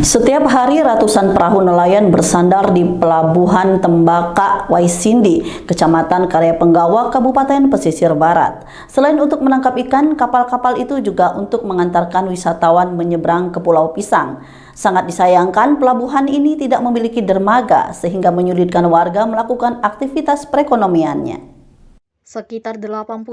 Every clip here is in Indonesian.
Setiap hari ratusan perahu nelayan bersandar di Pelabuhan Tembaka Waisindi, Kecamatan Karya Penggawa, Kabupaten Pesisir Barat. Selain untuk menangkap ikan, kapal-kapal itu juga untuk mengantarkan wisatawan menyeberang ke Pulau Pisang. Sangat disayangkan pelabuhan ini tidak memiliki dermaga sehingga menyulitkan warga melakukan aktivitas perekonomiannya. Sekitar 80%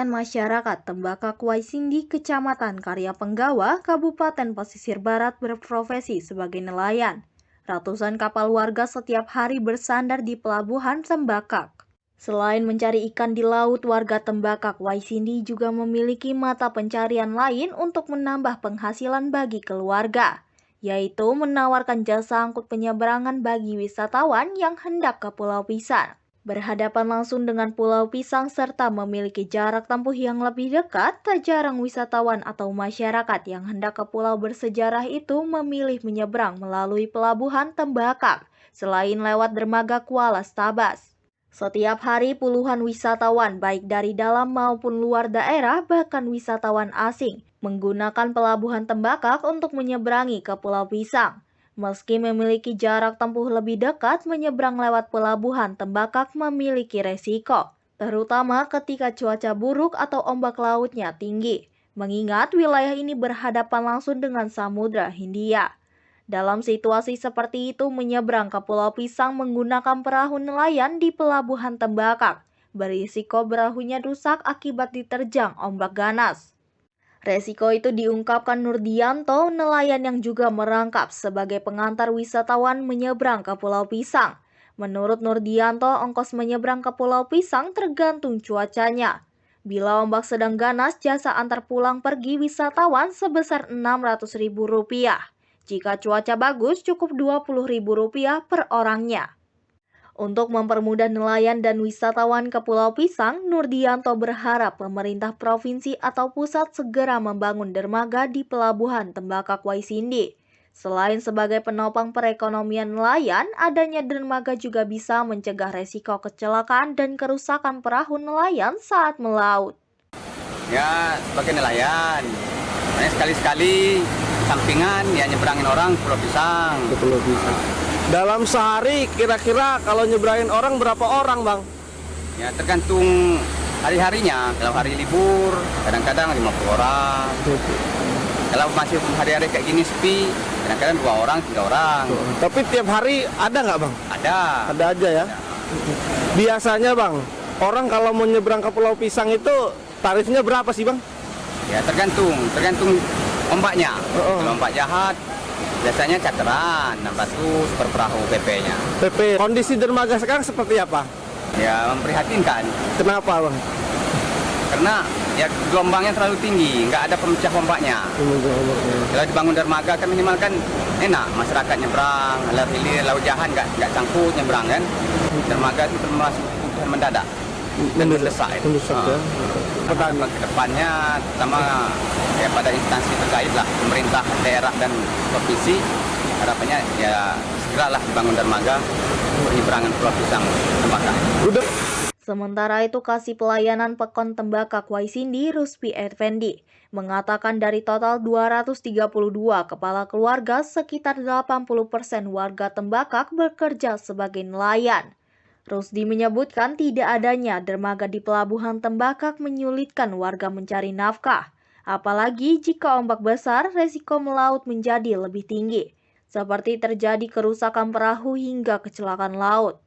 masyarakat Tembaka Waisindi, Kecamatan Karya Penggawa, Kabupaten Pesisir Barat berprofesi sebagai nelayan. Ratusan kapal warga setiap hari bersandar di Pelabuhan Tembakak. Selain mencari ikan di laut, warga Tembakak Waisindi juga memiliki mata pencarian lain untuk menambah penghasilan bagi keluarga, yaitu menawarkan jasa angkut penyeberangan bagi wisatawan yang hendak ke Pulau Pisang. Berhadapan langsung dengan Pulau Pisang serta memiliki jarak tempuh yang lebih dekat, tak jarang wisatawan atau masyarakat yang hendak ke pulau bersejarah itu memilih menyeberang melalui Pelabuhan Tembakak, selain lewat dermaga Kuala Stabas. Setiap hari puluhan wisatawan baik dari dalam maupun luar daerah, bahkan wisatawan asing, menggunakan Pelabuhan Tembakak untuk menyeberangi ke Pulau Pisang. Meski memiliki jarak tempuh lebih dekat, menyeberang lewat Pelabuhan Tembakak memiliki resiko, terutama ketika cuaca buruk atau ombak lautnya tinggi, mengingat wilayah ini berhadapan langsung dengan Samudra Hindia. Dalam situasi seperti itu, menyeberang ke Pulau Pisang menggunakan perahu nelayan di Pelabuhan Tembakak berisiko perahunya rusak akibat diterjang ombak ganas. Resiko itu diungkapkan Nurdianto, nelayan yang juga merangkap sebagai pengantar wisatawan menyeberang ke Pulau Pisang. Menurut Nurdianto, ongkos menyeberang ke Pulau Pisang tergantung cuacanya. Bila ombak sedang ganas, jasa antar pulang pergi wisatawan sebesar Rp600.000. Jika cuaca bagus, cukup Rp20.000 per orangnya. Untuk mempermudah nelayan dan wisatawan ke Pulau Pisang, Nurdianto berharap pemerintah provinsi atau pusat segera membangun dermaga di Pelabuhan Tembakak Waisindi. Selain sebagai penopang perekonomian nelayan, adanya dermaga juga bisa mencegah resiko kecelakaan dan kerusakan perahu nelayan saat melaut. Ya, sebagai nelayan, sekali-sekali sampingan ya nyeberangin orang Pulau Pisang. Ke Pulau Pisang. Dalam sehari kira-kira kalau nyeberangin orang berapa orang, Bang? Ya tergantung hari-harinya. Kalau hari libur kadang-kadang 50 orang. Kalau masih hari-hari kayak gini sepi, kadang-kadang 2 orang, 3 orang. Tapi tiap hari ada nggak, Bang? Ada. Ada aja ya? Ada. Biasanya, Bang, orang kalau mau nyebrang ke Pulau Pisang itu tarifnya berapa sih, Bang? Ya tergantung ombaknya. Kalau ombak jahat, biasanya cateran 600 per perahu PP-nya. PP. Kondisi dermaga sekarang seperti apa? Ya memprihatinkan. Kenapa, Bang? Karena ya gelombangnya terlalu tinggi, nggak ada pemecah ombaknya. Kalau dibangun dermaga kan minimal kan enak, masyarakat nyebrang, hilir laut jahat nggak cangkut nyebrang kan. Dermaga itu termasuk kebutuhan mendadak. Mendesak itu. Ya. Ke depannya, terutama ya pada instansi terkait lah, pemerintah daerah dan provinsi, harapannya ya segeralah dibangun dermaga penyeberangan Pulau Pisang Tembakak. Sementara itu, Kasih Pelayanan Pekon Tembakak Waisindi, Ruspi Effendi, mengatakan dari total 232 kepala keluarga, sekitar 80% warga Tembakak bekerja sebagai nelayan. Rusdi menyebutkan tidak adanya dermaga di Pelabuhan Tembakak menyulitkan warga mencari nafkah. Apalagi jika ombak besar, resiko melaut menjadi lebih tinggi, seperti terjadi kerusakan perahu hingga kecelakaan laut.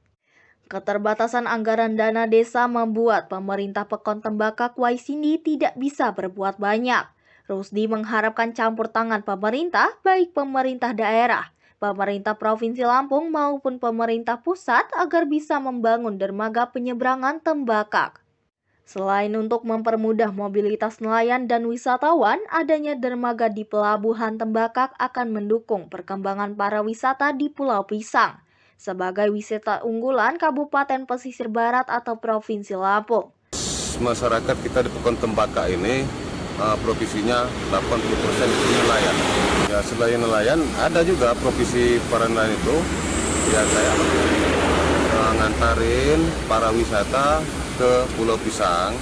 Keterbatasan anggaran dana desa membuat pemerintah Pekon Tembakak Waisindi tidak bisa berbuat banyak. Rusdi mengharapkan campur tangan pemerintah, baik pemerintah daerah, pemerintah Provinsi Lampung maupun pemerintah pusat agar bisa membangun dermaga penyeberangan Tembakak. Selain untuk mempermudah mobilitas nelayan dan wisatawan, adanya dermaga di Pelabuhan Tembakak akan mendukung perkembangan pariwisata di Pulau Pisang sebagai wisata unggulan Kabupaten Pesisir Barat atau Provinsi Lampung. Masyarakat kita di Pekon Tembakak ini provisinya 80% itu nelayan. Ya selain nelayan ada juga profesi para nelayan itu ya saya ngantarin para wisata ke Pulau Pisang.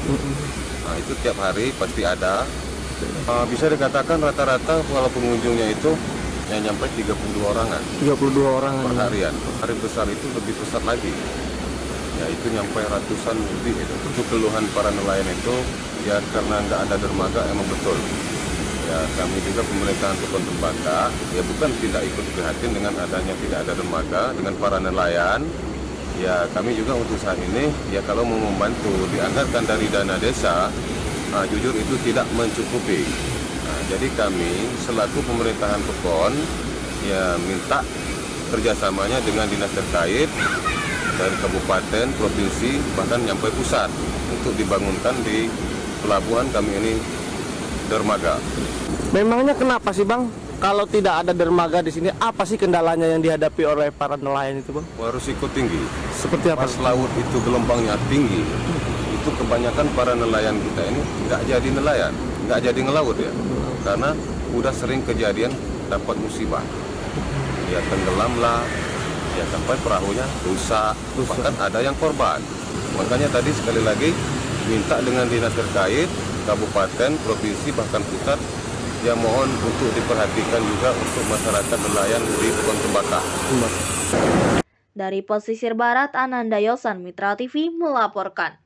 Nah, itu tiap hari pasti ada. Bisa dikatakan rata-rata kalau pengunjungnya itu yang nyampe 32 orangan 32 orang. per harian. Hari besar itu lebih besar lagi. Ya itu nyampe ratusan lebih itu. Untuk keluhan para nelayan itu ya karena nggak ada dermaga emang betul. Ya kami juga pemerintahan Pekon Tembaka ya bukan tidak ikut prihatin dengan adanya tidak ada dermaga dengan para nelayan. Ya kami juga untuk saat ini ya kalau mau membantu dianggarkan dari dana desa, jujur itu tidak mencukupi. Jadi kami selaku pemerintahan Pekon ya minta kerjasamanya dengan dinas terkait dari kabupaten, provinsi, bahkan nyampe pusat untuk dibangunkan di pelabuhan kami ini dermaga. Memangnya kenapa sih Bang? Kalau tidak ada dermaga di sini, apa sih kendalanya yang dihadapi oleh para nelayan itu Bang? Wah, risiko tinggi. Seperti apa? Pas laut itu gelombangnya tinggi, itu kebanyakan para nelayan kita ini nggak jadi nelayan, nggak jadi ngelaut ya, karena udah sering kejadian dapat musibah. Ya tenggelam lah, ya sampai perahunya rusak, bahkan ada yang korban. Makanya tadi sekali lagi minta dengan dinas terkait, kabupaten, provinsi, bahkan pusat, ya mohon untuk diperhatikan juga untuk masyarakat nelayan di Pekon Tembaka. Dari pesisir barat, Ananda Yosan, Mitra TV melaporkan.